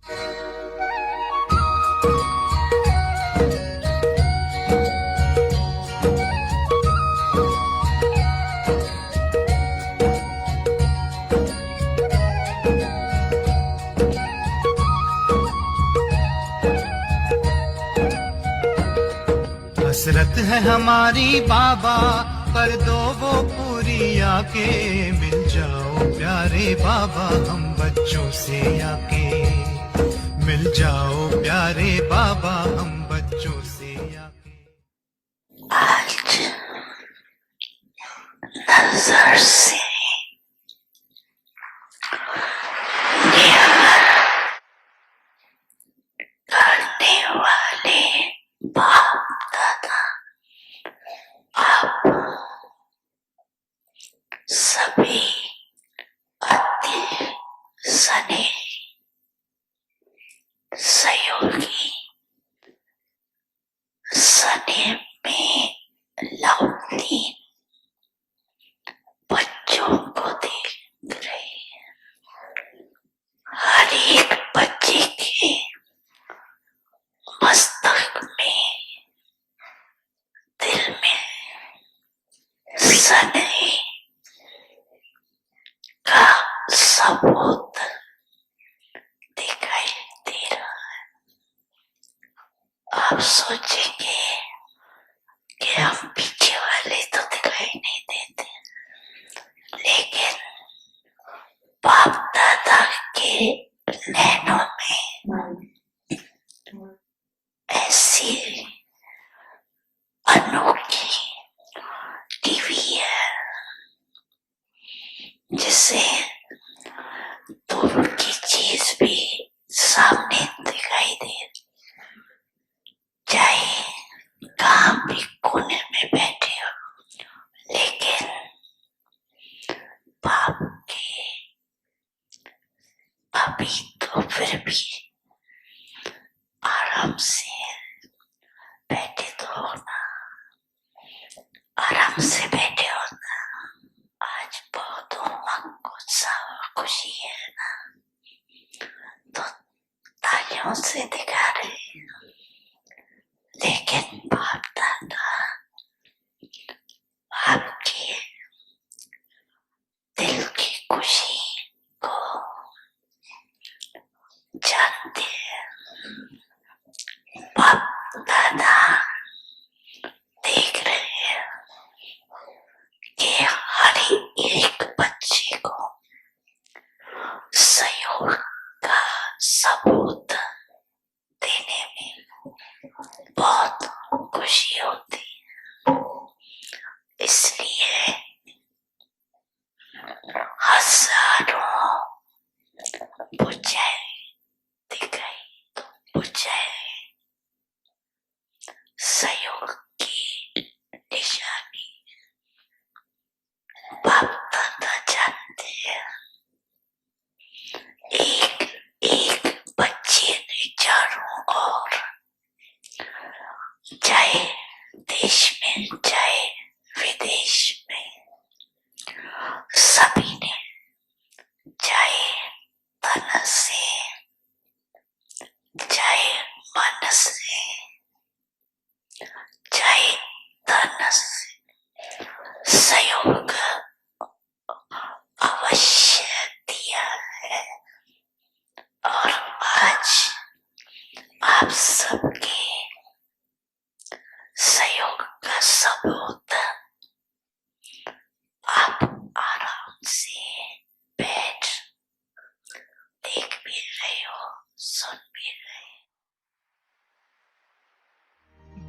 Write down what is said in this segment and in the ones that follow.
हसरत है हमारी बाबा, कर दो वो पूरी आके। मिल जाओ प्यारे बाबा हम बच्चों से आके। मिल जाओ प्यारे बाबा हम बच्चों से आके। आज नजर से करने वाले बाप दादा अब सभी अति सने सहयोगी सने में लौटीन बच्चों को देख रहे हैं। हर एक बच्चे के मस्तक में, दिल में सने का सबूत दिखाई दे रहा है। आप सोचेंगे कि हम पीछे वाले तो दिखाई नहीं देते, लेकिन बाप दादा के नैनों में ऐसी अनोखी टीवी है जिसे दूर की चीज भी सामने दिखाई दे, चाहे कहाँ भी कोने में बैठे हो, लेकिन बाप के अभी तो फिर भी आराम से बैठे तो हो ना, आराम से बैठे हो ना। आज बहुत उमंग उत्साह और खुशी है ना, तो तालियों से दिखा रहे हैं। लेकिन बाप दादा आपके दिल की खुशी को जानते हैं। बाप दादा देख रहे हैं कि हर एक बच्चे को सहयोग का सबूत देने में बहुत खुशी होती है। इसलिए हजारों बुझाए दिखाई तो बुझाए सहयोग की निशानी बाप दादा जानते हैं। एक एक बच्चे ने चारों ओर, चाहे देश में चाहे विदेश में, सभी ने चाहे तन से चाहे मन से चाहे धन से सहयोग अवश्य दिया है। और आज आप सबके सहयोग का सबूत आप आराम से बैठ देख भी रहे हो, सुन भी रहे हो।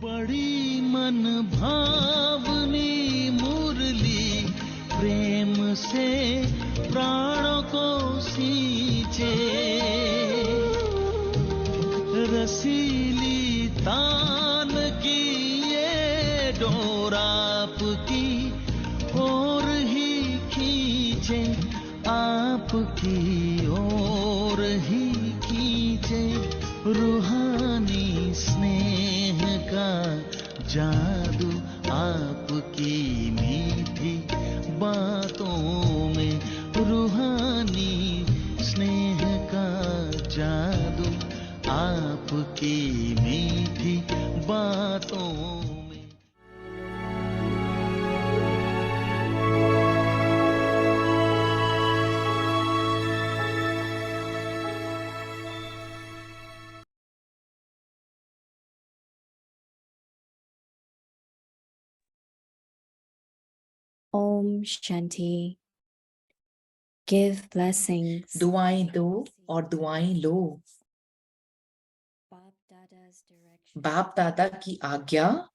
बड़ी मन भावनी मुरली प्रेम से प्राणों को सींचे, रसीली तान की ये डोर आपकी ओर ही खींचे, आपकी ओर ही खींचे। रूहानी स्नेह का जादू आपकी मीठी बातों में, रूहानी स्नेह का जादू Om Shanti. Give blessings. दुआएं दो और दुआएं लो। Bap Dada's direction. बाप दादा की आज्ञा।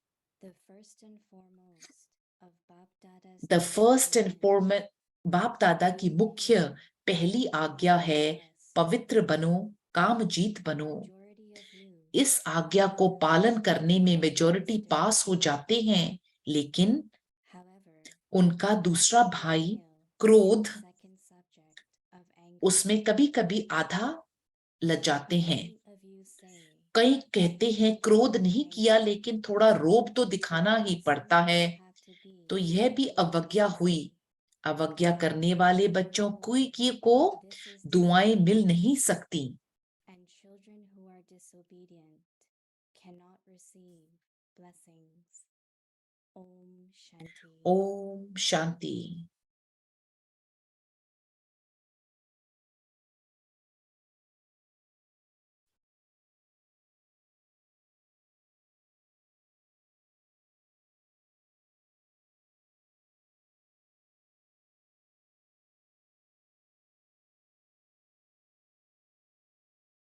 The first and foremost of Bap Dada's the first and direction फॉरमेस्ट, बाप दादा की मुख्य पहली आज्ञा है, पवित्र बनो, काम जीत बनो। majority of you इस आज्ञा को पालन करने में मेजॉरिटी पास हो जाते हैं, लेकिन however उनका दूसरा भाई क्रोध, उसमें कभी कभी आधा लग जाते हैं। कई कहते हैं क्रोध नहीं किया, लेकिन थोड़ा रोब तो दिखाना ही पड़ता है। तो यह भी अवज्ञा हुई। अवज्ञा करने वाले बच्चों को दुआएं मिल नहीं सकती। ओम शांति।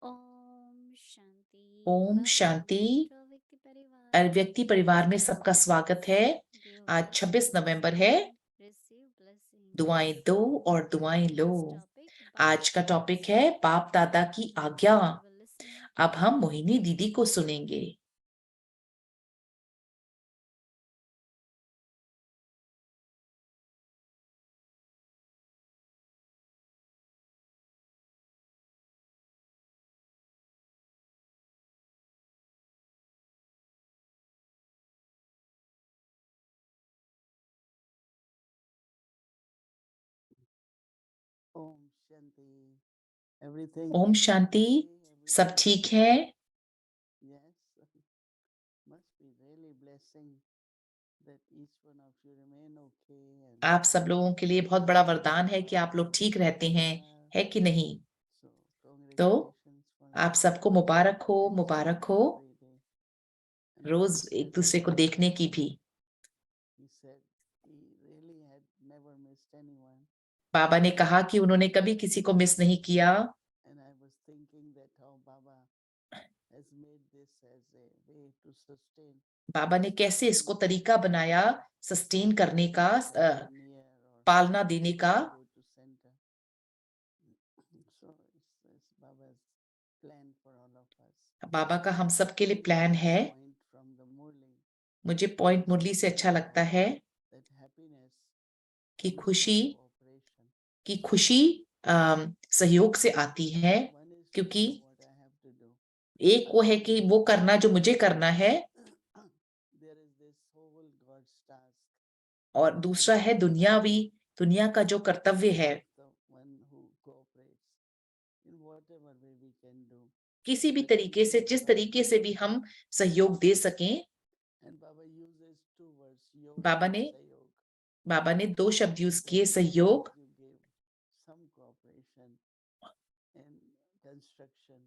ओम शांति। ओम शांति। व्यक्ति परिवार में सबका स्वागत है। आज 26 नवंबर है। दुआएं दो और दुआएं लो। आज का टॉपिक है बाप दादा की आज्ञा। अब हम मोहिनी दीदी को सुनेंगे। ओम शांति। एवरीथिंग ओम शांति। सब ठीक है? Yes, must be really blessing that each one of you remain okay and आप सब लोगों के लिए बहुत बड़ा वरदान है कि आप लोग ठीक रहते हैं, है कि नहीं? so तो congratulations for आप सबको मुबारक हो, मुबारक हो। every day. And rose he एक said दूसरे को देखने की भी। he said he really had never missed anyone. बाबा ने कहा कि उन्होंने कभी किसी को मिस नहीं किया। And I was thinking that how Baba has made this as a way to sustain बाबा ने कैसे इसको तरीका बनाया सस्टेन करने का, near or पालना देने का। go to center. So it's Baba's plan for all of us. बाबा का हम सब के लिए प्लान है। Point from the Murli मुझे पॉइंट मुरली से अच्छा लगता है that happiness कि comes खुशी from cooperation. की खुशी सहयोग से आती है, One is to क्योंकि do what I have to do. एक वो है कि वो करना जो मुझे करना है, There is this whole God's task. और दूसरा है दुनिया का जो कर्तव्य है। The one who cooperates in whatever way we can do. किसी भी तरीके से, जिस तरीके से भी हम सहयोग दे सकें। And Baba uses two words, yoga Baba and ने sayog. बाबा ने 2 शब्द यूज किए, सहयोग। You give some cooperation in construction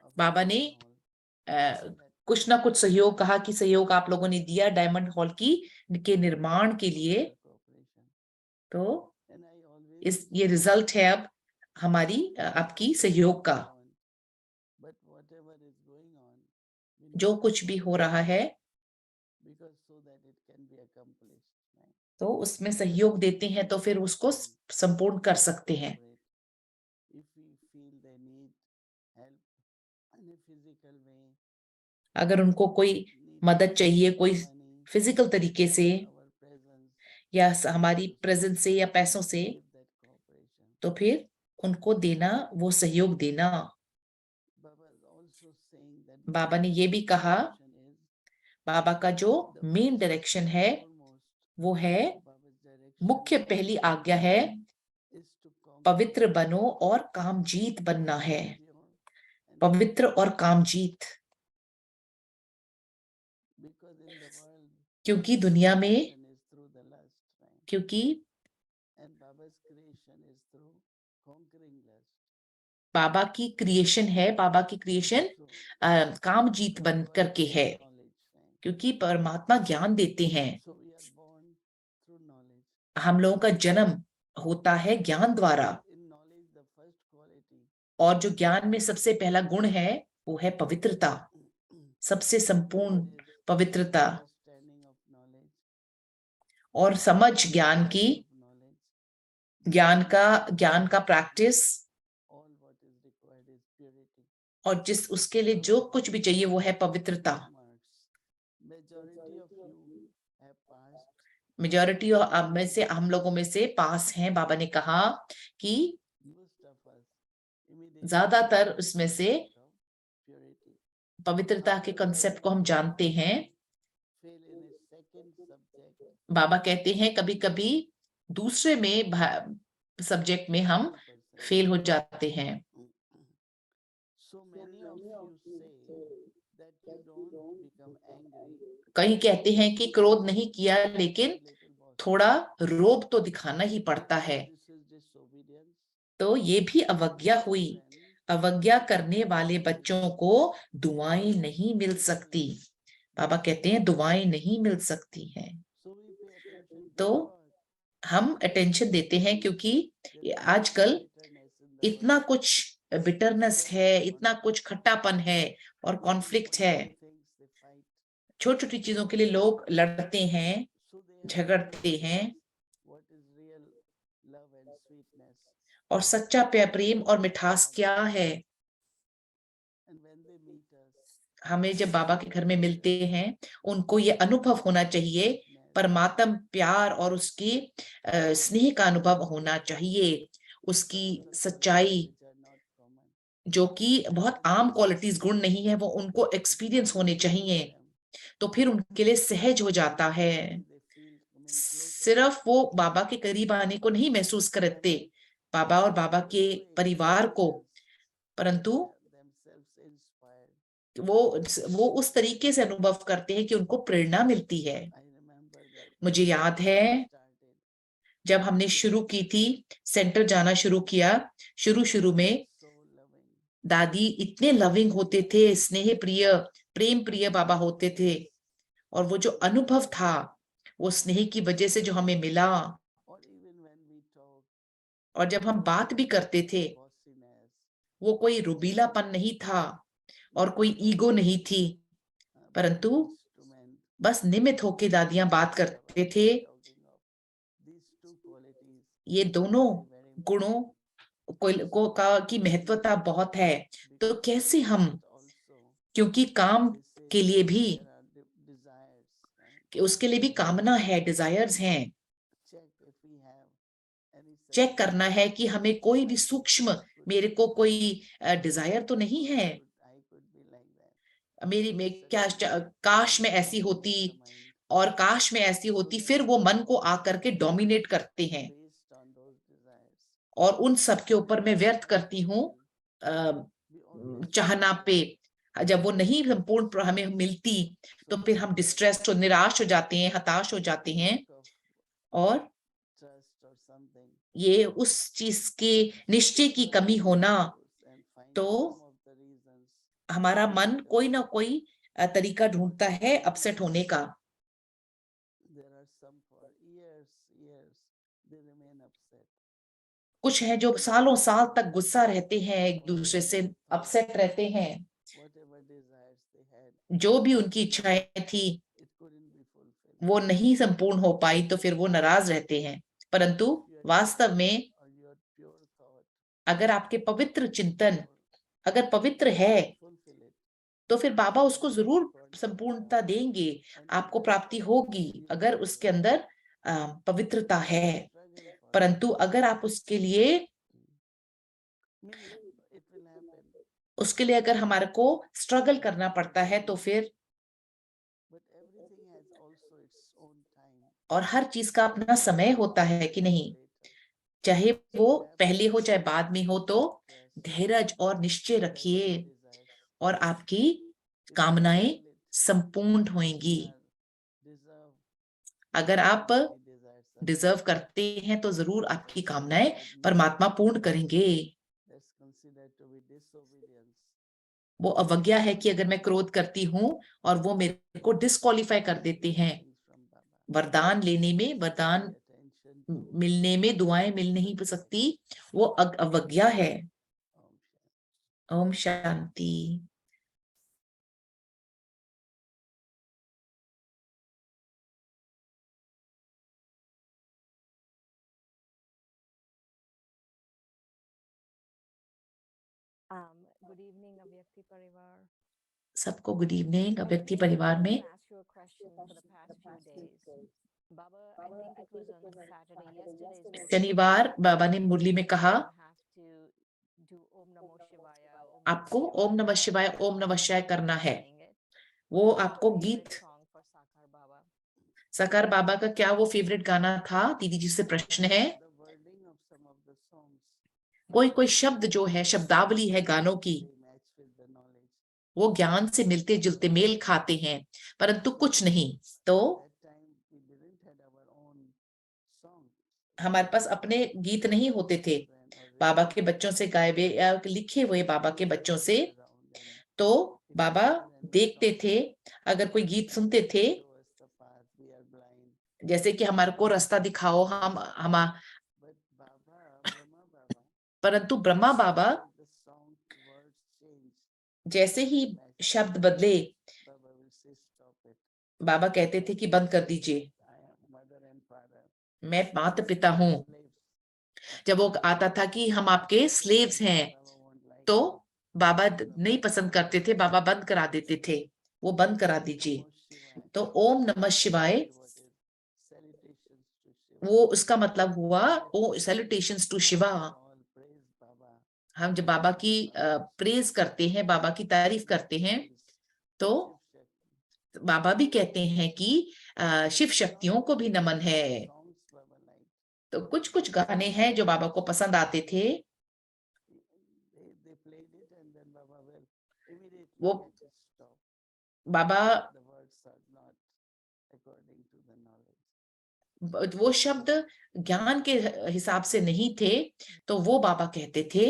of बाबा ने Diamond Hall. कुछ ना कुछ सहयोग कहा कि सहयोग आप लोगों ने दिया डायमंड हॉल के निर्माण के लिए। Cooperation. तो And I always ये रिजल्ट है अब हमारी आपकी सहयोग का। But whatever is going on, we जो need कुछ भी हो रहा है, because so that it can be accomplished. Right? तो उसमें सहयोग देते हैं तो फिर उसको संपूर्ण कर सकते हैं। If we feel they need help in a physical way, अगर उनको कोई मदद चाहिए, कोई money, फिजिकल तरीके से our presence, या हमारी प्रेजेंस से या पैसों से, give that cooperation. तो फिर उनको देना, वो सहयोग देना। Baba is also saying that बाबा ने ये भी कहा, direction is बाबा का जो the main first direction and है foremost वो है, Baba's direction मुख्य पहली आज्ञा है, is to conquer पवित्र बनो और कामजीत बनना है। pure and पवित्र और कामजीत। because in the world क्योंकि दुनिया में, creation is through the lust, right? क्योंकि And Baba's creation is through conquering lust. बाबा की क्रिएशन है, बाबा की क्रिएशन So कामजीत बन God करके gives है, knowledge, right? क्योंकि परमात्मा ज्ञान देते हैं। So we are born through knowledge. हम लोगों का जन्म होता है ज्ञान द्वारा, In knowledge, the first quality और जो ज्ञान में सबसे पहला गुण है वो है पवित्रता, सबसे संपूर्ण is पवित्रता understanding of knowledge, और समझ ज्ञान की, of knowledge. ज्ञान का practice, All what is required is purity. और जिस उसके लिए जो कुछ भी चाहिए वो है पवित्रता। Marks. Majority of you have passed. Majority में से, हम लोगों में से पास हैं। बाबा ने कहा कि Most of us immediately ज्यादातर उसमें से purity. पवित्रता के कंसेप्ट को हम जानते हैं। Fail in a second subject. बाबा कहते हैं कभी कभी दूसरे में सब्जेक्ट में हम फेल हो जाते हैं। So many of you say that you don't become angry. कई कहते हैं कि क्रोध नहीं किया लेकिन Little boss. थोड़ा रोब तो दिखाना ही पड़ता है। This is disobedience. तो ये भी अवज्ञा हुई। अवज्ञा करने वाले बच्चों को दुआएं नहीं मिल सकती। बाबा कहते हैं दुआएं नहीं मिल सकती हैं। So we pay attention तो because हम अटेंशन देते हैं क्योंकि आजकल bitterness in the इतना कुछ बिटरनेस है, इतना कुछ खट्टापन है और कॉन्फ्लिक्ट है। things they fight. छोटी छोटी चीजों के लिए लोग लड़ते हैं, So they झगड़ते हैं, what is real love and sweetness. और सच्चा प्रेम और मिठास क्या है। And when they meet us, हमें जब बाबा के घर में मिलते हैं उनको ये अनुभव होना चाहिए, परमात्म प्यार और उसकी स्नेह का अनुभव होना चाहिए, उसकी सच्चाई which are not common. जो कि बहुत आम क्वालिटीज गुण नहीं है, वो उनको एक्सपीरियंस होने चाहिए। तो फिर उनके लिए सहज हो जाता है। They feel coming closer. सिर्फ वो बाबा के करीब आने को नहीं महसूस करते, बाबा और बाबा के परिवार को, परंतु Themselves inspired. वो उस तरीके से अनुभव करते हैं कि उनको प्रेरणा मिलती है। I remember that मुझे याद है started. जब हमने शुरू की थी, सेंटर जाना शुरू किया, शुरू में So loving. दादी इतने लविंग होते थे, स्नेह प्रिय, प्रेम प्रिय बाबा होते थे, और वो जो अनुभव था वो स्नेह की वजह से जो हमें मिला, Or even when we talk, और जब हम बात भी करते थे bossiness, वो कोई रुबीलापन नहीं था और कोई ईगो नहीं थी, परंतु instrument. बस निमित्त होके दादियां बात करते थे। Talking of these two qualities ये दोनों very गुणों की महत्वता बहुत है। तो कैसे हम, also क्योंकि काम they say के लिए भी, there are desires. कि उसके लिए भी कामना है, डिजायर्स हैं, Check if we have any check करना है कि हमें कोई भी सूक्ष्म, मेरे को कोई डिजायर तो नहीं है, I could be like that. मेरी में क्या काश में ऐसी होती, और काश में ऐसी होती, फिर वो मन को आकर के डोमिनेट करते हैं Based on those desires. और उन सब के ऊपर मैं व्यर्थ करती हूँ We always चाहना पे। जब वो नहीं संपूर्ण हमें मिलती तो फिर हम डिस्ट्रेस्ड और निराश हो जाते हैं, हताश हो जाते हैं, और trust or something. ये उस चीज के निश्चय की कमी होना, And find तो some of the reasons. हमारा मन कोई ना कोई तरीका ढूंढता है अपसेट होने का। There are some for years, they remain upset. कुछ है जो सालों साल तक गुस्सा रहते हैं, एक दूसरे से अपसेट रहते हैं, Whatever desires they had, जो भी उनकी इच्छाएं थी it couldn't be fulfilled. वो नहीं संपूर्ण हो पाई तो फिर वो नाराज रहते हैं। परंतु वास्तव में Or your pure thought, अगर आपके पवित्र चिंतन अगर पवित्र है fulfill it. तो फिर बाबा उसको जरूर संपूर्णता देंगे, आपको प्राप्ति होगी अगर उसके अंदर पवित्रता है। Struggle for परंतु अगर आप उसके लिए it will happen. उसके लिए अगर हमारे को स्ट्रगल करना पड़ता है तो फिर, But everything has also its own time. और हर चीज का अपना समय होता है कि नहीं, चाहे वो पहले हो चाहे बाद में हो, तो धैर्य और निश्चय रखिए और आपकी कामनाएं संपूर्ण होंगी। अगर आप डिजर्व करते हैं तो जरूर आपकी कामनाएं परमात्मा पूर्ण करेंगे। वो अवज्ञा है कि अगर मैं क्रोध करती हूँ और वो मेरे को डिस्क्वालीफाई कर देते हैं वरदान लेने में, वरदान मिलने में दुआएं मिल नहीं सकती, वो अवज्ञा है। Om Shanti. Om Shanti. Good evening, Avyakti Parivar. सबको गुड इवनिंग अव्यक्ति परिवार में। Ask you a question for the past few days. Baba, I think it was on Saturday, yesterday's शनिवार बाबा ने मुरली में कहा have to do Om Namo Shivaya. Om आपको ओम नमः शिवाय ओम नमः शिवाय करना है। वो आपको गीत song for Sakar Baba. साकार बाबा का क्या वो फेवरेट गाना था? दीदी जी से प्रश्न है। The wording of some of the songs कोई कोई शब्द जो है, शब्दावली है गानों की, they match with the knowledge. वो ज्ञान से मिलते जुलते मेल खाते हैं, परंतु कुछ नहीं। तो That time we didn't had our own songs. हमारे पास अपने गीत नहीं होते थे बाबा के बच्चों से गाए हुए या लिखे हुए बाबा के बच्चों से। तो बाबा देखते थे, अगर कोई गीत सुनते थे, जैसे कि हमारे को रास्ता दिखाओ, हम परंतु ब्रह्मा बाबा जैसे ही शब्द बदले, बाबा कहते थे कि बंद कर दीजिए, मैं माता पिता हूँ। जब वो आता था कि हम आपके स्लेव्स हैं, तो बाबा नहीं पसंद करते थे, बाबा बंद करा देते थे, वो बंद करा दीजिए। तो ओम नमः शिवाय वो उसका मतलब हुआ ओ सैल्यूटेशंस टू शिवा। हम जब बाबा की प्रेज करते हैं, बाबा की तारीफ करते हैं, तो बाबा भी कहते हैं कि शिव शक्तियों को भी नमन है। तो कुछ कुछ गाने हैं जो बाबा को पसंद आते थे, वो बाबा वो शब्द ज्ञान के हिसाब से नहीं थे, तो वो बाबा कहते थे।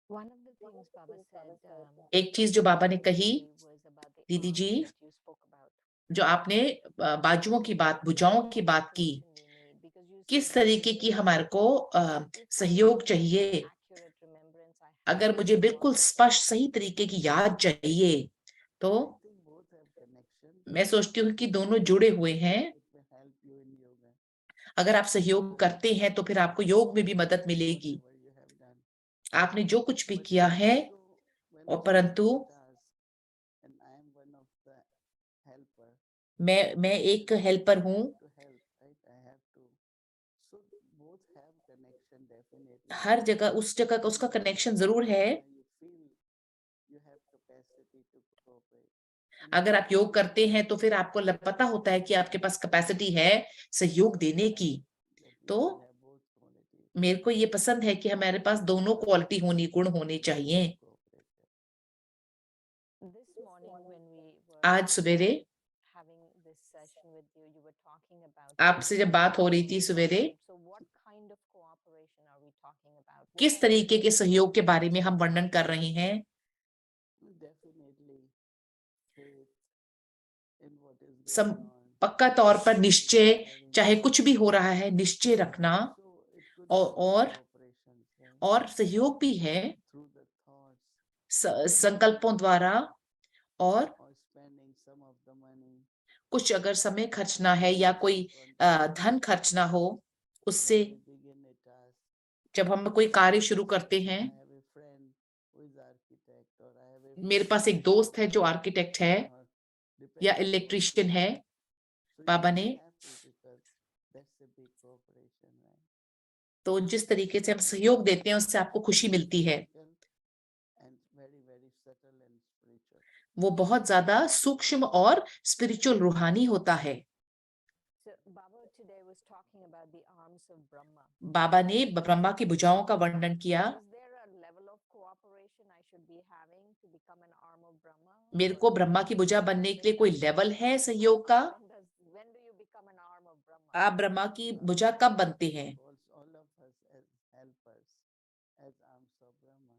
One of the things Baba said, एक चीज जो बाबा ने कही, was about the दीदी arms ji, that you spoke about. जो आपने बाजुओं की बात, भुजाओं की बात की, Because you किस said तरीके की हमारे को सहयोग चाहिए। accurate remembrance I have अगर मुझे बिल्कुल स्पष्ट सही तरीके की याद चाहिए, तो मैं सोचती हूँ कि दोनों जुड़े हुए हैं। अगर आप सहयोग करते हैं तो फिर आपको योग में भी मदद मिलेगी। आपने जो कुछ भी किया है, और परंतु मैं एक हेल्पर हूँ। हर जगह उस जगह का उसका कनेक्शन जरूर है। अगर आप योग करते हैं तो फिर आपको पता होता है कि आपके पास कैपेसिटी है सहयोग देने की। तो मेरे को ये पसंद है कि हमारे पास दोनों क्वालिटी होनी, गुण होने चाहिए। This morning when we were आज सवेरे having this session with you, you were talking about आपसे जब बात हो रही थी सवेरे, so what kind of cooperation are we talking about? किस तरीके के सहयोग के बारे में हम वर्णन कर रहे हैं? पक्का तौर पर निश्चय, चाहे कुछ भी हो रहा है, निश्चय रखना, और सहयोग भी है संकल्पों द्वारा, और कुछ अगर समय खर्चना है या कोई धन खर्चना हो, उससे जब हम कोई कार्य शुरू करते हैं। मेरे पास एक दोस्त है जो आर्किटेक्ट है या इलेक्ट्रिशियन है। बाबा ने तो जिस तरीके से हम सहयोग देते हैं उससे आपको खुशी मिलती है, वो बहुत ज्यादा सूक्ष्म और स्पिरिचुअल रूहानी होता है। So Baba today was talking about the arms of Brahma. बाबा ने ब्रह्मा की भुजाओं का वर्णन किया। Was मेरे को ब्रह्मा की भुजा बनने के लिए कोई लेवल है सहयोग का? When do you become an arm of Brahma? आप ब्रह्मा की भुजा कब बनते हैं? All of us as helpers, as arms of Brahma.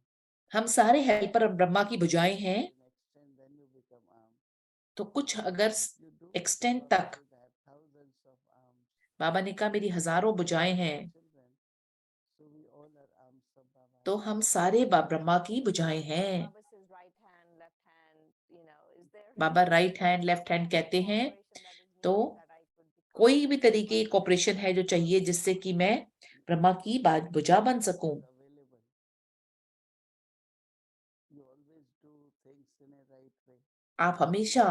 हम सारे हेल्पर ब्रह्मा की भुजाएं हैं। To an extent, then you become arms. तो कुछ अगर You do एक्सटेंट Baba तक should have thousands of arms. बाबा ने कहा मेरी हजारों भुजाएं हैं, Children. So we all are arms of Baba. तो हम सारे ब्रह्मा की भुजाएं हैं। Baba says right hand, left hand, you know, is there Baba right hand left hand कहते हैं, तो कोई भी तरीके की कॉपरेशन है जो चाहिए जिससे कि मैं ब्रह्मा की भुजा बन सकूं। Available. You always do things in a right way. आप हमेशा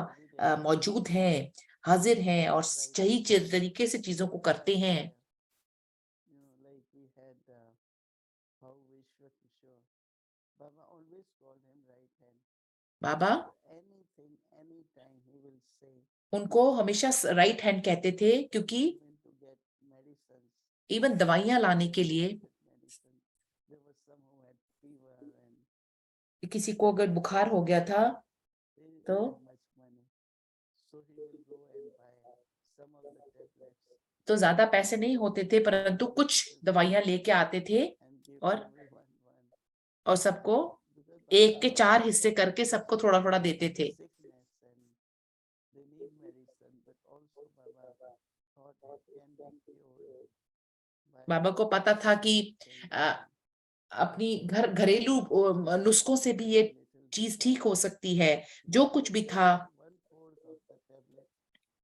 मौजूद हैं, हाजिर हैं और सही तरीके से चीजों को करते हैं। You know, like we had Bhau Vishwakishore. Baba always called him right hand. Baba Anything, anytime he will say. उनको हमेशा राइट हैंड कहते थे, क्योंकि Even to get medicines. Even दवाइयां लाने के लिए Medicine. There was some who had fever and किसी को अगर बुखार हो गया था they didn't तो have much money. So he will go and buy some of the tablets ज्यादा पैसे नहीं होते थे, परंतु कुछ दवाइयां लेके आते थे and give और everyone one. और सबको Because एक के 4 हिस्से करके सबको थोड़ा थोड़ा देते थे। sickness and they need medicine, but also Baba thought it can be cured by बाबा को पता था कि things. अपनी घरेलू नुस्खों से भी ये चीज ठीक हो सकती है। जो कुछ भी था, 1/4 of the tablet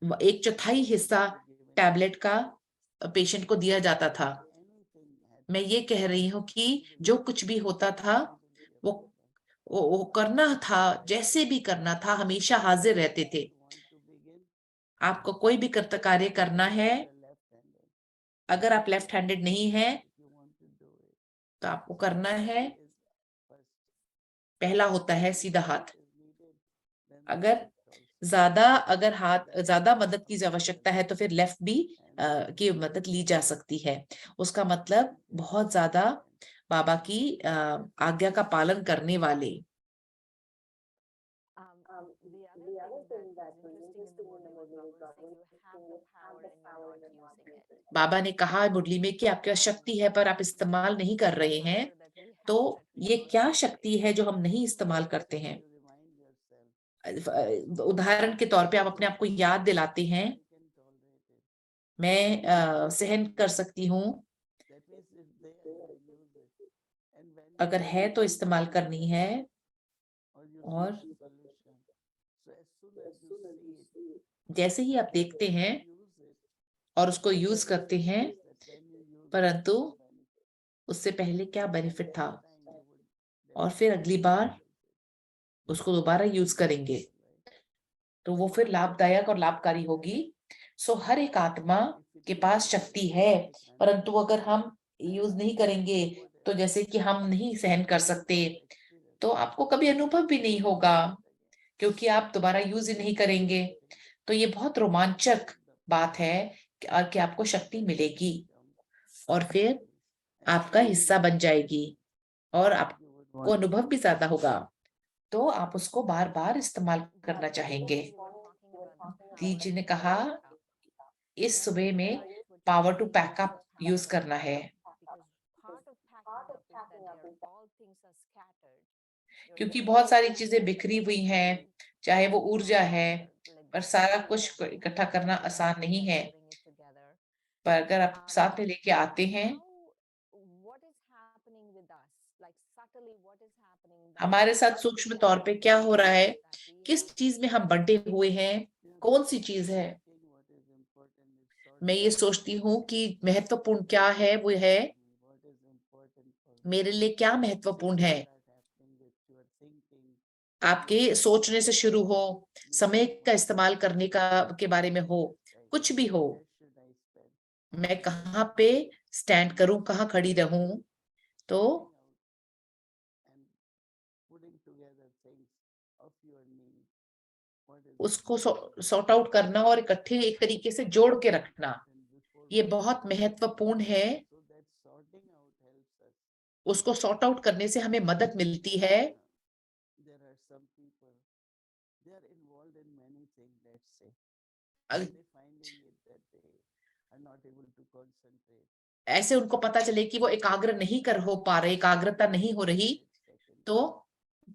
1/4 हिस्सा टैबलेट का पेशेंट को दिया जाता था। anything had मैं ये कह रही हूँ कि जो कुछ भी होता था वो वो करना था, जैसे भी करना था, हमेशा हाजिर रहते थे। want to begin आपको कोई भी कार्य करना है, left-handed. अगर आप लेफ्ट हैंडेड नहीं है If you want to do it, तो आपको करना है, is first. पहला होता है सीधा हाथ। Is needed, then अगर left also. अगर हाथ ज्यादा मदद की आवश्यकता है तो फिर लेफ्ट भी की मदद ली जा सकती है। उसका मतलब बहुत ज्यादा बाबा की आज्ञा का पालन करने वाले। The other thing that was interesting in the Murli was Baba was saying you have the power and you're not using it. बाबा ने कहा मुरली में कि आपके पास शक्ति है पर आप इस्तेमाल नहीं कर रहे हैं। तो ये क्या शक्ति है जो हम नहीं इस्तेमाल करते हैं? You remind yourself. उदाहरण के तौर पे आप अपने आप को याद दिलाते हैं, You can tolerate it. मैं सहन कर सकती हूँ। That means it's there, you use it. And when अगर you है तो इस्तेमाल करनी है। or you और see the solution. So as soon as you see it, जैसे ही आप देखते हैं use it. और उसको यूज करते हैं, That when you use it, परंतु benefit. उससे पहले क्या बेनिफिट था, Next time you would और फिर अगली बार उसको दोबारा यूज करेंगे तो वो फिर लाभदायक और लाभकारी होगी। सो हर एक आत्मा के पास शक्ति है, परंतु अगर हम यूज नहीं करेंगे तो जैसे कि हम नहीं सहन कर सकते, तो आपको कभी अनुभव भी नहीं होगा क्योंकि आप दोबारा यूज ही नहीं करेंगे। तो ये बहुत रोमांचक बात है कि आपको शक्ति मिलेगी और फिर आपका हिस्सा बन जाएगी और आपको अनुभव भी ज्यादा होगा, तो आप उसको बार बार इस्तेमाल करना चाहेंगे। जी ने कहा इस सुबह में पावर टू पैकअप यूज करना है, क्योंकि बहुत सारी चीजें बिखरी हुई हैं, चाहे वो ऊर्जा है, पर सारा कुछ इकट्ठा करना आसान नहीं है। पर अगर आप साथ में लेके आते हैं, हमारे साथ सूक्ष्म तौर पे क्या हो रहा है, किस चीज में हम बंटे हुए हैं, कौन सी चीज है। मैं ये सोचती हूँ कि महत्वपूर्ण क्या है, वो है मेरे लिए क्या महत्वपूर्ण है। आपके सोचने से शुरू हो, समय का इस्तेमाल करने के बारे में हो, कुछ भी हो, मैं कहाँ पे स्टैंड करूं, कहाँ खड़ी रहूं, तो उसको सॉर्ट आउट करना और इकट्ठे एक तरीके से जोड़ के रखना, ये बहुत महत्वपूर्ण है। उसको सॉर्ट आउट करने से हमें मदद मिलती है। They finding it that they are not able to concentrate. ऐसे उनको पता चले कि वो एकाग्र नहीं कर हो पा रहे, एकाग्रता नहीं हो रही, तो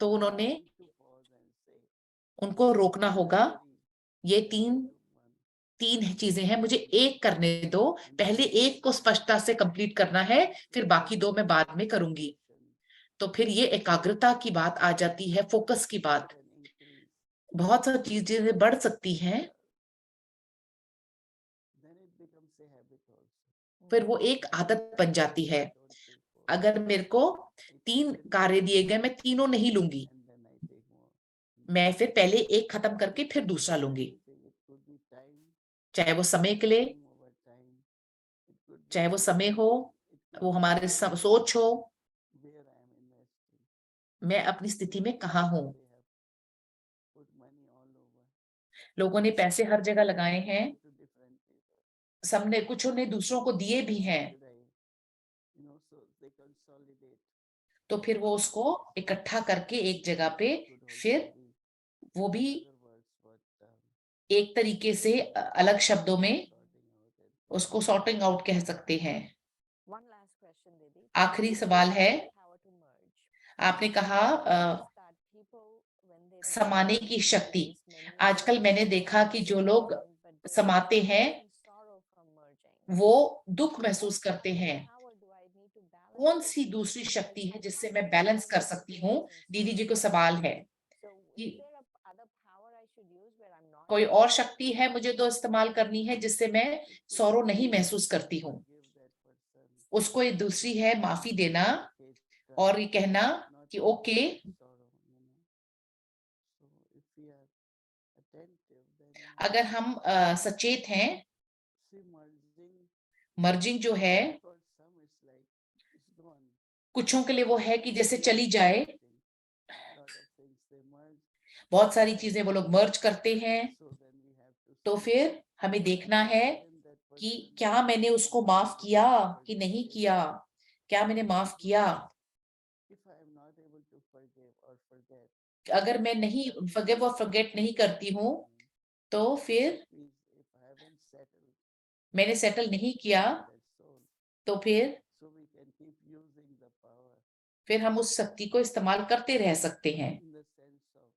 उन्होंने To pause and say, उनको रोकना होगा। ये तीन चीजें हैं, मुझे एक करने दो, पहले एक को स्पष्टता से कंप्लीट करना है, फिर बाकी दो मैं बाद में करूंगी। तो फिर ये एकाग्रता की बात आ जाती है, फोकस की बात। बहुत सारी चीजें बढ़ सकती हैं, then it becomes a habit also. फिर वो एक आदत बन जाती है। अगर मेरे को 3 कार्य दिए गए, मैं तीनों नहीं लूंगी, And then I take more. मैं फिर पहले एक खत्म करके फिर दूसरा लूंगी। It could be time, चाहे वो समय के लिए, time over time. It could be चाहे वो समय हो, it could वो be हमारे सोच हो, where I am investing. मैं अपनी स्थिति में कहाँ हूँ। They have put money all over. लोगों ने पैसे हर जगह लगाए हैं, To different people. सबने कुछ ने दूसरों को दिए भी हैं, Should I, so they consolidate. तो फिर वो उसको इकट्ठा करके एक जगह पे, Could also फिर be वो भी other words, but एक तरीके से अलग शब्दों में sorting out it. उसको सॉर्टिंग आउट कह सकते हैं। One last question, Didi. आखिरी सवाल है, Power to merge. आपने कहा That people, when they समाने merge, की they शक्ति। face many आजकल मैंने देखा कि जो लोग but they समाते हैं, sorrow from merging. वो दुख महसूस करते हैं। Power do I need to balance? कौन सी दूसरी शक्ति है जिससे मैं बैलेंस कर सकती हूँ? दीदी जी को सवाल है So कि is there a other power I should use where I'm not? कोई और शक्ति है मुझे तो इस्तेमाल करनी है जिससे मैं सौरो नहीं महसूस करती हूँ। Give that person उसको ये दूसरी है माफी देना take और ये कहना not कि to okay, sorrow, So if we are attentive, then अगर हम सचेत हैं, see merging मर्जिंग जो है for some it's like it's gone. कुछों के लिए वो है कि जैसे चली जाए। Lot of things they merge. बहुत सारी चीजें वो लोग मर्ज करते हैं, So then we have to तो see फिर हमें देखना है then that कि person क्या मैंने उसको माफ किया कि नहीं किया, क्या मैंने माफ किया। if I am not able to forgive or forget, अगर मैं नहीं फॉरगिव और फॉरगेट नहीं करती हूँ, तो फिर means if I haven't settled मैंने सेटल नहीं किया, that soul, तो फिर so we can keep using the power हम उस शक्ति को इस्तेमाल करते रह सकते हैं। in the sense of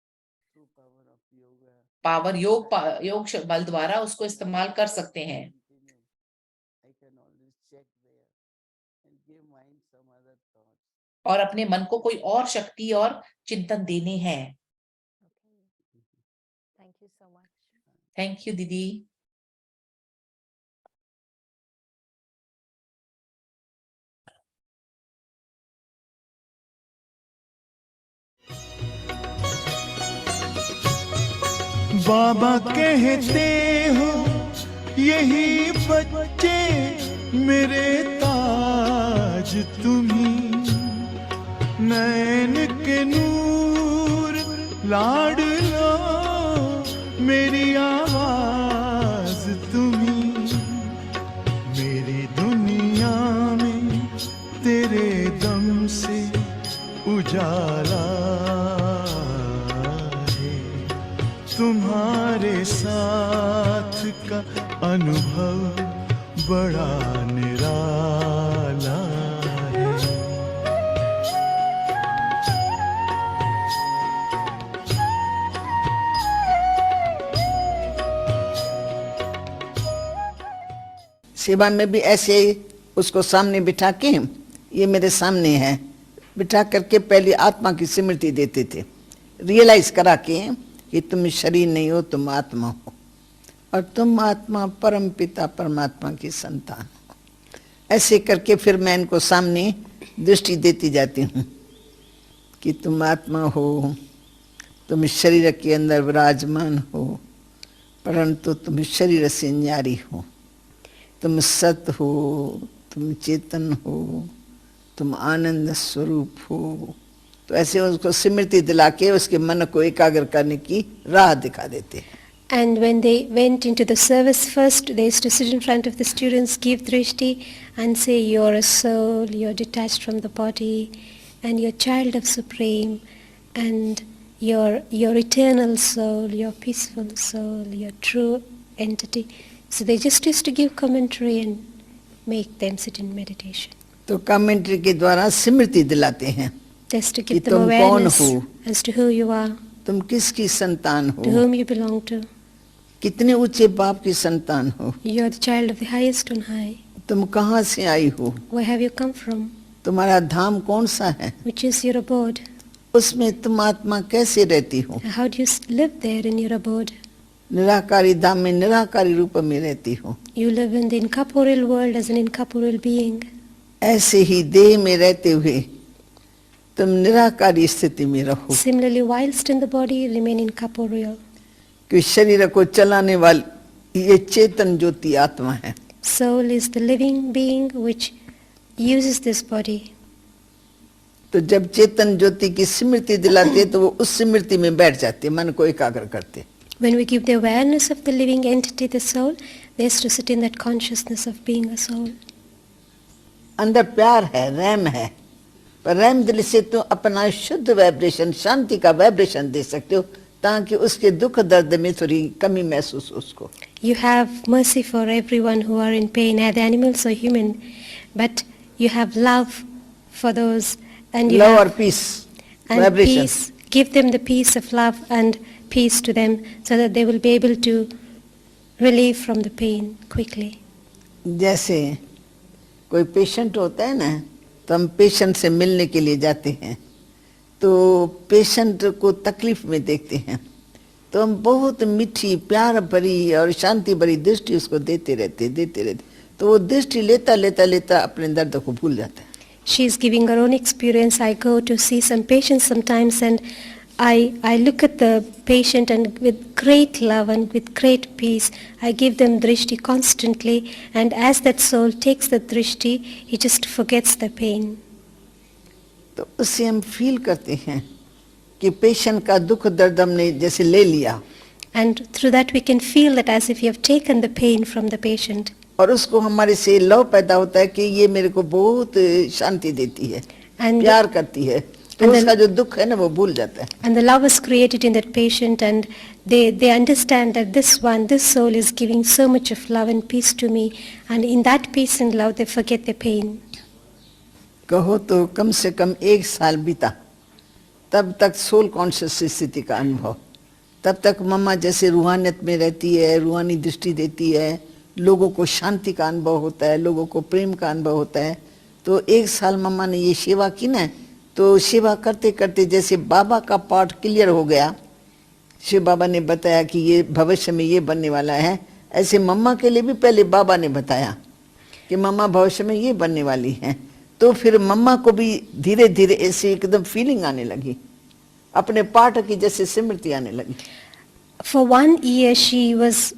through power of yoga. Power योग बल द्वारा उसको इस्तेमाल कर सकते हैं। Continue. I can always check there and give mind some other thoughts. और अपने मन को कोई और शक्ति और चिंतन देने हैं। Okay. Thank you so much. Thank you दीदी। बाबा कहते हो यही बच्चे मेरे ताज तुम्ही, नैन के नूर लाडलो मेरी आवाज तुम्ही, मेरी दुनिया में तेरे दम से उजाला, तुम्हारे साथ का अनुभव बड़ा निराला है। सेवा में भी ऐसे उसको सामने बिठा के, ये मेरे सामने है, बिठा करके पहले आत्मा की स्मृति देते थे, रियलाइज करा के कि तुम शरीर नहीं हो, तुम आत्मा हो और तुम आत्मा परम पिता परमात्मा की संतान हो। ऐसे करके फिर मैं इनको सामने दृष्टि देती जाती हूँ कि तुम आत्मा हो, तुम शरीर के अंदर विराजमान हो, परंतु तुम शरीर से न्यारी हो, तुम सत हो, तुम चेतन हो, तुम आनंद स्वरूप हो। तो ऐसे उसको स्मृति दिला के उसके मन को एकाग्र करने की राह दिखा देते हैं। And when they went into the service first, they used to sit in front of the students, give drishti and say, you're a soul, you're detached from the body, and you're child of Supreme, and you're eternal soul, you're peaceful soul, you're true entity. So they just used to give commentary and make them sit in meditation. तो commentary के द्वारा स्मृति दिलाते हैं Just to कि give them तुम कौन awareness हो, as to who you are, तुम किसकी संतान to हो, whom you belong to. कितने ऊंचे बाप की संतान हो, You are the child of the highest on high. तुम कहाँ से आई हो, Where have you come from? तुम्हारा धाम कौन सा है, Which is your abode? उसमें तुम आत्मा कैसे रहती हो, How do you live there in your abode? निराकारी धाम में निराकारी रूप में रहती हो, You live in the incorporeal world as an incorporeal being. ऐसे ही देह में रहते हुए तुम निराकारी स्थिति में रहो, Similarly, whilst in the body, remain incorporeal. कि शरीर को चलाने वाली ये चेतन ज्योति आत्मा है। Soul is the living being which uses this body. तो जब चेतन ज्योति की स्मृति दिलाते हैं तो वो उस स्मृति में बैठ जाते, मन को एकाग्र करते। When we give the awareness of the living entity, the soul, they is to sit in that consciousness of being a soul. अंदर प्यार है, रैम है, पर रैम दिल से तो अपना शुद्ध वाइब्रेशन, शांति का वाइब्रेशन दे सकते हो ताकि उसके दुख दर्द में थोड़ी कमी महसूस हो उसको। You have mercy for everyone who are in pain, either animals or human, but you have love for those, and you love और have peace and vibration, peace. Give them the peace of love and peace to them, so that they will be able to relieve from the pain quickly. जैसे कोई patient होता है ना, तो हम patient से मिलने के लिए जाते हैं, तो पेशेंट को तकलीफ में देखते हैं, तो हम बहुत मीठी प्यार भरी और शांति भरी दृष्टि उसको देते रहते, तो वो दृष्टि लेता लेता लेता अपने दर्द को भूल जाता है। She is giving her own experience. I go to see some patients sometimes, and I look at the patient, and with great love and with great peace, I give them drishti constantly, and as that soul takes the drishti, he just forgets the pain. तो उससे हम feel करते हैं कि patient का दुख दर्द हमने जैसे ले लिया, And through that we can feel that as if we have taken the pain from the patient. और उसको हमारे से लव पैदा होता है कि ये मेरे को बहुत शांति देती है, And प्यार करती है, तो and then- उसका जो दुख है ना वो भूल जाता है। And the love is created in that patient, and they understand that this soul is giving so much of love and peace to me, and in that peace and love they forget their pain. कहो तो कम से कम 1 साल बीता, तब तक soul conscious स्थिति का अनुभव, तब तक मम्मा जैसे रूहानियत में रहती है, रूहानी दृष्टि देती है, लोगों को शांति का अनुभव होता है, लोगों को प्रेम का अनुभव होता है। तो 1 साल मम्मा ने ये सेवा की ना, तो सेवा करते करते जैसे बाबा का पार्ट क्लियर हो गया, शिव बाबा ने बताया कि ये भविष्य में ये बनने वाला है, ऐसे मम्मा के लिए भी पहले बाबा ने बताया कि मम्मा भविष्य में ये बनने वाली है। तो फिर मम्मा को भी धीरे धीरे ऐसे एकदम फीलिंग आने लगी, अपने पार्ट की जैसे स्मृति आने लगी। For 1 year she was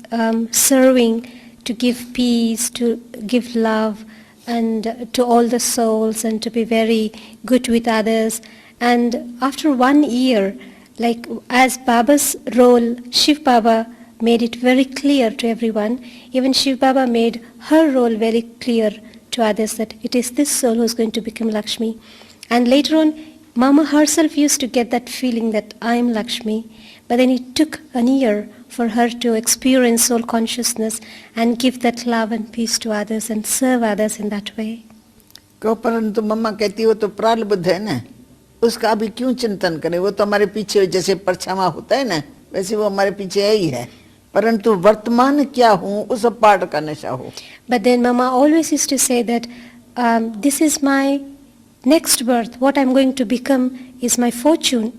serving to give peace, to give love, and to all the souls, and to be very good with others. And after 1 year, like as Baba's role, Shiv Baba made it very clear to everyone. Even Shiv Baba made her role very clear to others, that it is this soul who is going to become Lakshmi. And later on, Mama herself used to get that feeling that I am Lakshmi. But then it took a year for her to experience soul consciousness and give that love and peace to others and serve others in that way. कहो परंतु मम्मा कहती हो तो प्रारब्ध है ना, उसका अभी क्यों चिंतन करें, वो तो हमारे पीछे जैसे परछावा होता है ना, वैसे वो हमारे पीछे है ही है, परंतु वर्तमान क्या हूँ उस पाठ का नशा हो। But then Mama always used to say that this is my next birth, what I'm going to become is my fortune,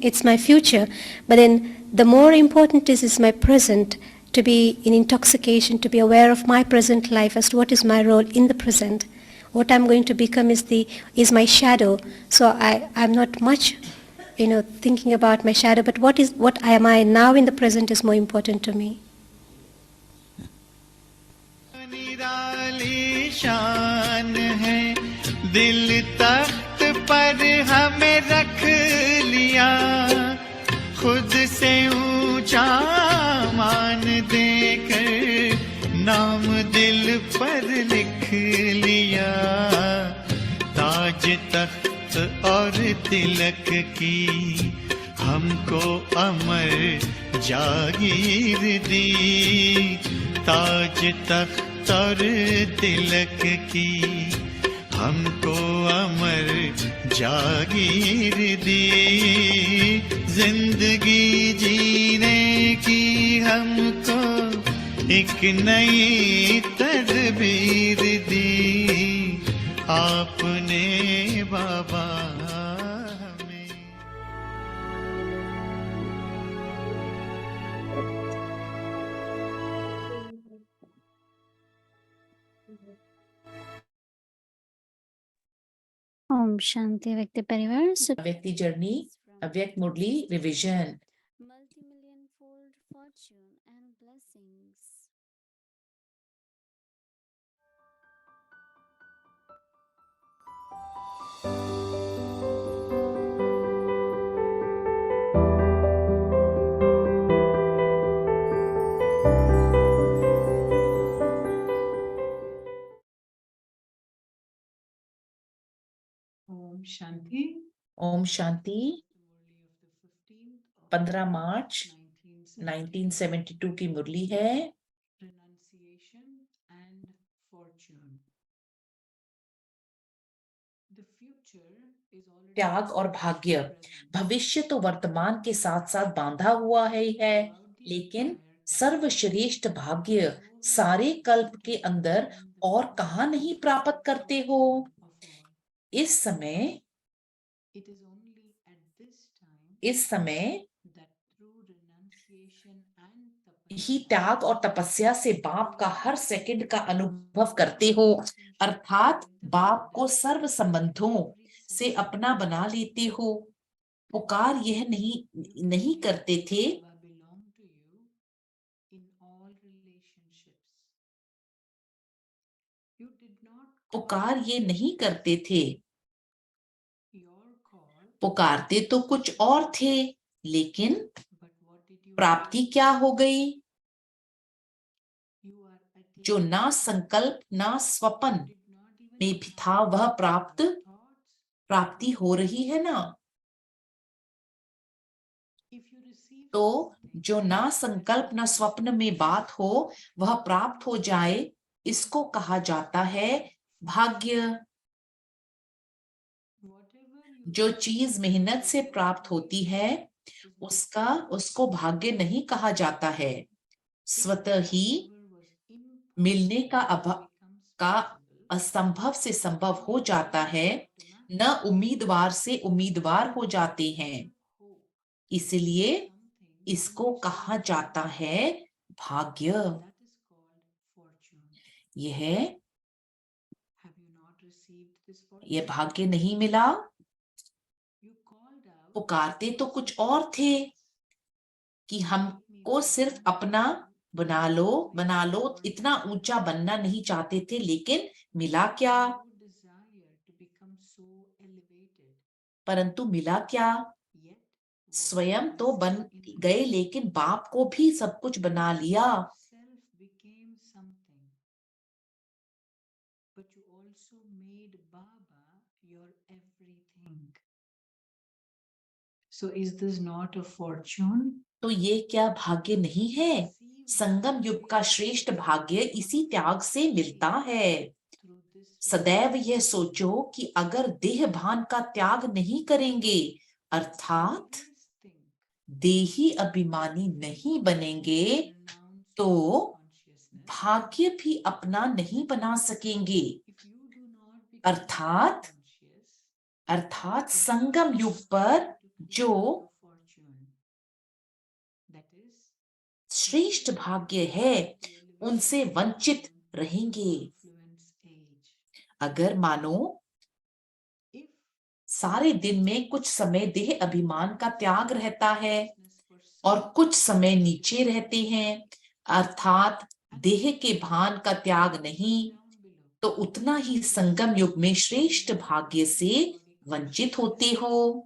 it's my future. But then the more important is my present, to be in intoxication, to be aware of my present life as to what is my role in the present. What I'm going to become is my shadow. So I'm not much, thinking about my shadow, but what am I now in the present is more important to me. निराली शान है, दिल तख्त पर हमें रख लिया, खुद से ऊंचा मान देकर नाम दिल पर लिख लिया, ताज तख्त और तिलक की हमको अमर जागीर दी, ताज तख्त और तिलक की। हमको अमर जागीर दी, जिंदगी जीने की हमको एक नई तदबीर दी, आपने बाबा हमें। ओम शांति व्यक्ति परिवार व्यक्ति जर्नी अव्यक्त Murli revision. multi-million fold fortune and blessings. ओम शांति। ओम शांति। 15 मार्च 1972 की मुरली है। Renunciation and fortune. The future is already त्याग और भाग्य। भविष्य तो वर्तमान के साथ साथ बांधा हुआ है, लेकिन सर्वश्रेष्ठ भाग्य सारे कल्प के अंदर और कहाँ नहीं प्राप्त करते हो। इस समय It is only at this time इस समय that through renunciation and he tapasya त्याग और तपस्या से बाप का हर सेकंड का अनुभव करते हो, अर्थात बाप को सर्व संबंधों से अपना बना लेते हो। पुकार यह नहीं करते थे Baba belong to you in all relationships. You did not call पुकार ये नहीं करते थे, your call, पुकारते तो कुछ और थे, लेकिन but what did you प्राप्ति do? क्या हो गई? You are attaining जो ना संकल्प ना स्वप्न did not even में भी था वह प्राप्त thoughts. प्राप्ति हो रही है ना। If you receive तो something, जो ना संकल्प ना स्वप्न में बात हो वह प्राप्त हो जाए, इसको कहा जाता है भाग्य। whatever you जो चीज मेहनत से प्राप्त होती है उसको भाग्य नहीं कहा जाता है। स्वतः ही मिलने का असंभव से संभव हो जाता है, न उम्मीदवार से उम्मीदवार हो जाते हैं। इसलिए इसको कहा जाता है भाग्य। यह भाग्य नहीं मिला। पुकारते तो कुछ और थे कि हमको सिर्फ अपना बना लो, इतना ऊंचा बनना नहीं चाहते थे, लेकिन मिला क्या? परंतु मिला क्या? स्वयं तो बन गए, लेकिन बाप को भी सब कुछ बना लिया। But you also made Baba your everything. So is this not a fortune? तो ये क्या भाग्य नहीं है? संगम युग का श्रेष्ठ भाग्य इसी त्याग से मिलता है। सदैव यह सोचो कि अगर देह भान का त्याग नहीं करेंगे, अर्थात देही अभिमानी नहीं बनेंगे, तो भाग्य भी अपना नहीं बना सकेंगे। अर्थात संगम युग पर जो श्रेष्ठ भाग्य है उनसे वंचित रहेंगे। अगर मानो सारे दिन में कुछ समय देह अभिमान का त्याग रहता है और कुछ समय नीचे रहते हैं, अर्थात देह के भान का त्याग नहीं, तो उतना ही संगम युग में श्रेष्ठ भाग्य से वंचित होते हो।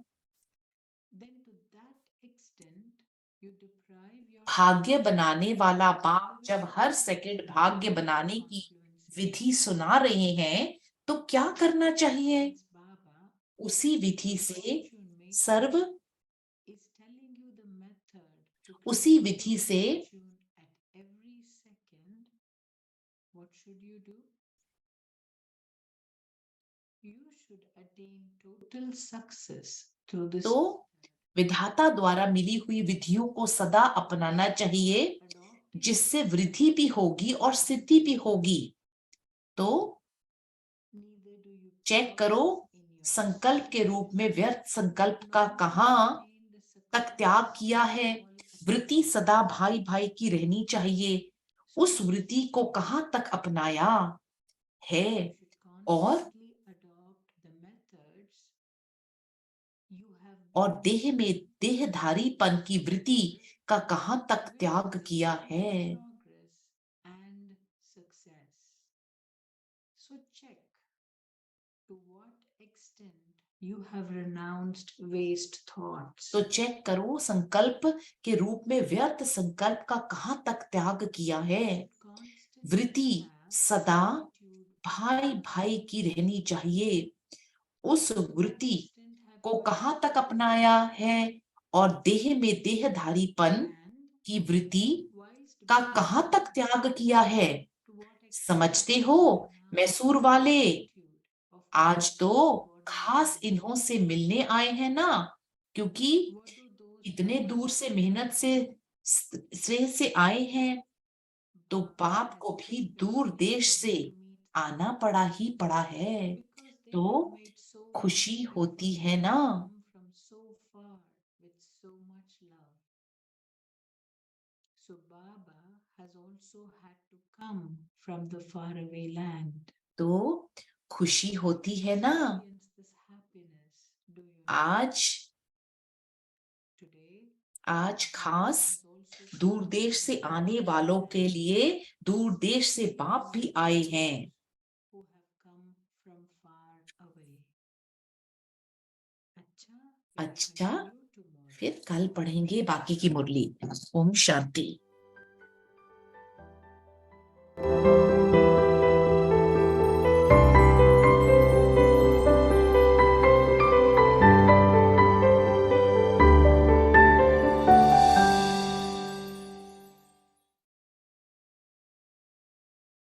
भाग्य बनाने वाला बाप जब हर सेकंड भाग्य बनाने की विधि सुना रहे हैं, तो क्या करना चाहिए? उसी विधि से सर्व उसी विधि से fortune at every second, what should you do? You should attain total success through this तो विधाता द्वारा मिली हुई विधियों को सदा अपनाना चाहिए, adopting जिससे वृद्धि भी होगी और सिद्धि भी होगी। तो neither do you चेक करो, in your संकल्प के रूप में व्यर्थ संकल्प का कहाँ attain the तक success त्याग किया है। qualification. वृत्ति सदा भाई भाई की रहनी चाहिए, उस वृत्ति को कहाँ तक अपनाया है You should और constantly adopt the methods you have और been देह में देहधारीपन की वृत्ति का कहाँ तक त्याग किया है। progress and success. So check to what extent you have renounced waste thoughts. तो चेक करो, संकल्प के रूप में व्यर्थ संकल्प का कहाँ तक त्याग किया है। Constantly वृत्ति have सदा attitude भाई भाई की रहनी चाहिए, उस वृत्ति को कहाँ तक अपनाया है और देह में देहधारीपन and की वृत्ति wise का कहाँ तक त्याग किया है। to what extent समझते हो मैसूर वाले, attitude of आज तो body खास mind. इन्हों से मिलने आए हैं ना, क्योंकि What do those इतने दूर से मेहनत से आए हैं, तो बाप को भी दूर देश से आना पड़ा ही पड़ा है, तो खुशी होती है ना। from so far with so much love. So Baba has also had to come from the faraway land. तो खुशी होती है ना। Experience this happiness, do you not? आज Today, खास has also दूर come देश से from आने the वालों land के लिए दूर देश से बाप भी आए हैं, who have come from far away. we'll अच्छा, continue tomorrow. फिर कल पढ़ेंगे बाकी की मुरली। ओम शांति।